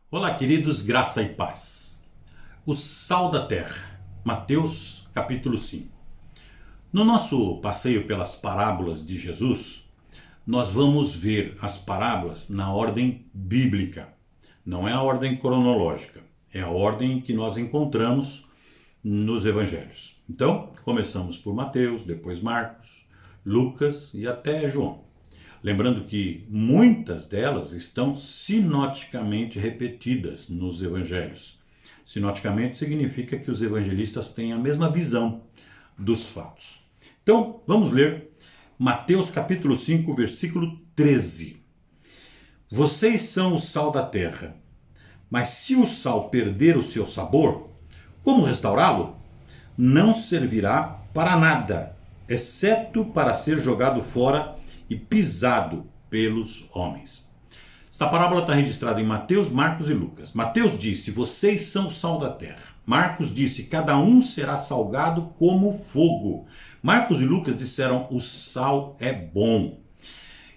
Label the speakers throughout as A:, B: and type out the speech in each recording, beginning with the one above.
A: Olá, queridos, graça e paz. O sal da terra, Mateus capítulo 5. No nosso passeio pelas parábolas de Jesus, nós vamos ver as parábolas na ordem bíblica. Não é a ordem cronológica, é a ordem que nós encontramos nos evangelhos. Então, começamos por Mateus, depois Marcos, Lucas e até João. Lembrando que muitas delas estão sinoticamente repetidas nos evangelhos. Sinoticamente significa que os evangelistas têm a mesma visão dos fatos. Então, vamos ler Mateus capítulo 5, versículo 13. Vocês são o sal da terra, mas se o sal perder o seu sabor, como restaurá-lo? Não servirá para nada, exceto para ser jogado fora e pisado pelos homens. Esta parábola está registrada em Mateus, Marcos e Lucas. Mateus disse, vocês são o sal da terra. Marcos disse, cada um será salgado como fogo. Marcos e Lucas disseram, o sal é bom.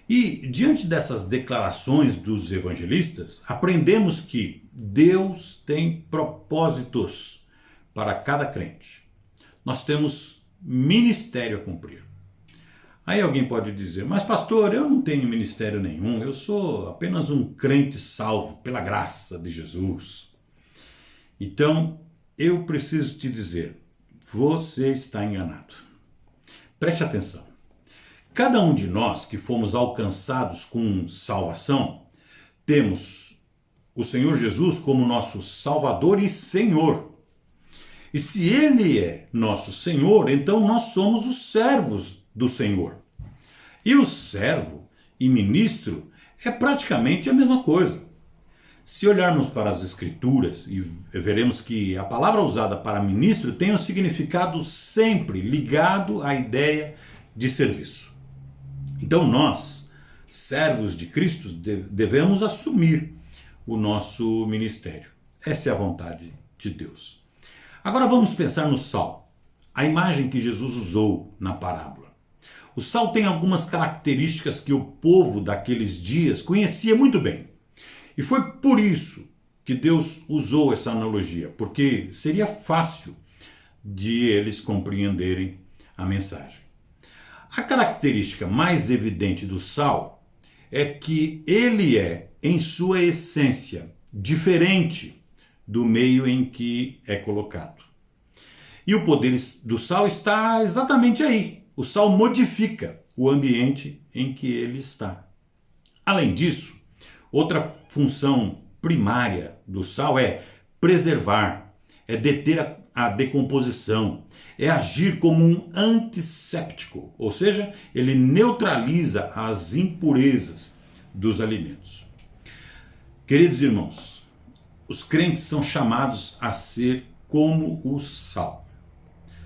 A: E diante dessas declarações dos evangelistas, aprendemos que Deus tem propósitos para cada crente. Nós temos ministério a cumprir. Aí alguém pode dizer, mas pastor, eu não tenho ministério nenhum, eu sou apenas um crente salvo pela graça de Jesus. Então, eu preciso te dizer, você está enganado. Preste atenção. Cada um de nós que fomos alcançados com salvação, temos o Senhor Jesus como nosso Salvador e Senhor. E se Ele é nosso Senhor, então nós somos os servos do Senhor. E o servo e ministro é praticamente a mesma coisa. Se olharmos para as Escrituras, e veremos que a palavra usada para ministro tem um significado sempre ligado à ideia de serviço. Então nós, servos de Cristo, devemos assumir o nosso ministério. Essa é a vontade de Deus. Agora vamos pensar no sal, a imagem que Jesus usou na parábola. O sal tem algumas características que o povo daqueles dias conhecia muito bem. E foi por isso que Deus usou essa analogia, porque seria fácil de eles compreenderem a mensagem. A característica mais evidente do sal é que ele é, em sua essência, diferente do meio em que é colocado. E o poder do sal está exatamente aí. O sal modifica o ambiente em que ele está. Além disso, outra função primária do sal é preservar, é deter a decomposição, é agir como um antisséptico, ou seja, ele neutraliza as impurezas dos alimentos. Queridos irmãos, os crentes são chamados a ser como o sal.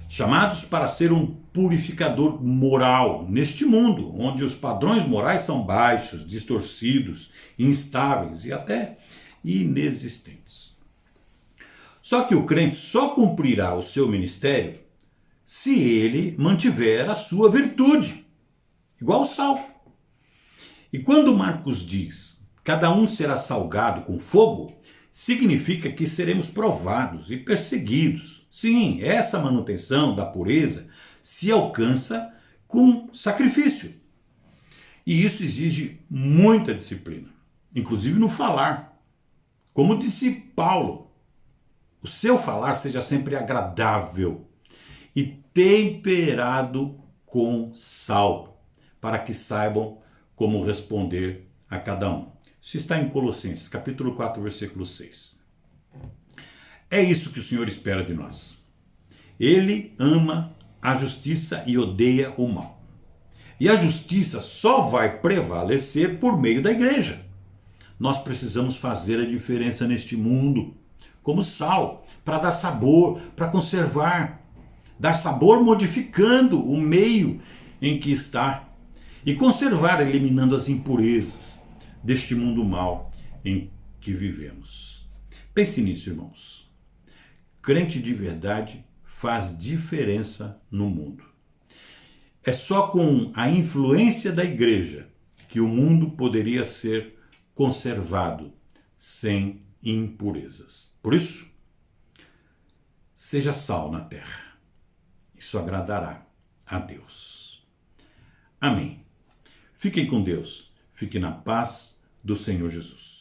A: Chamados para ser um purificador moral neste mundo, onde os padrões morais são baixos, distorcidos, instáveis e até inexistentes. Só que o crente só cumprirá o seu ministério se ele mantiver a sua virtude, igual o sal. E quando Marcos diz, cada um será salgado com fogo, significa que seremos provados e perseguidos. Sim, essa manutenção da pureza se alcança com sacrifício. E isso exige muita disciplina, inclusive no falar. Como disse Paulo, o seu falar seja sempre agradável e temperado com sal, para que saibam como responder a cada um. Isso está em Colossenses, capítulo 4, versículo 6. É isso que o Senhor espera de nós. Ele ama a justiça e odeia o mal. E a justiça só vai prevalecer por meio da igreja. Nós precisamos fazer a diferença neste mundo, como sal, para dar sabor, para conservar. Dar sabor modificando o meio em que está. E conservar, eliminando as impurezas deste mundo mal em que vivemos. Pense nisso, irmãos. Crente de verdade faz diferença no mundo. É só com a influência da igreja que o mundo poderia ser conservado sem impurezas. Por isso, seja sal na terra. Isso agradará a Deus. Amém. Fiquem com Deus. Fiquem na paz do Senhor Jesus.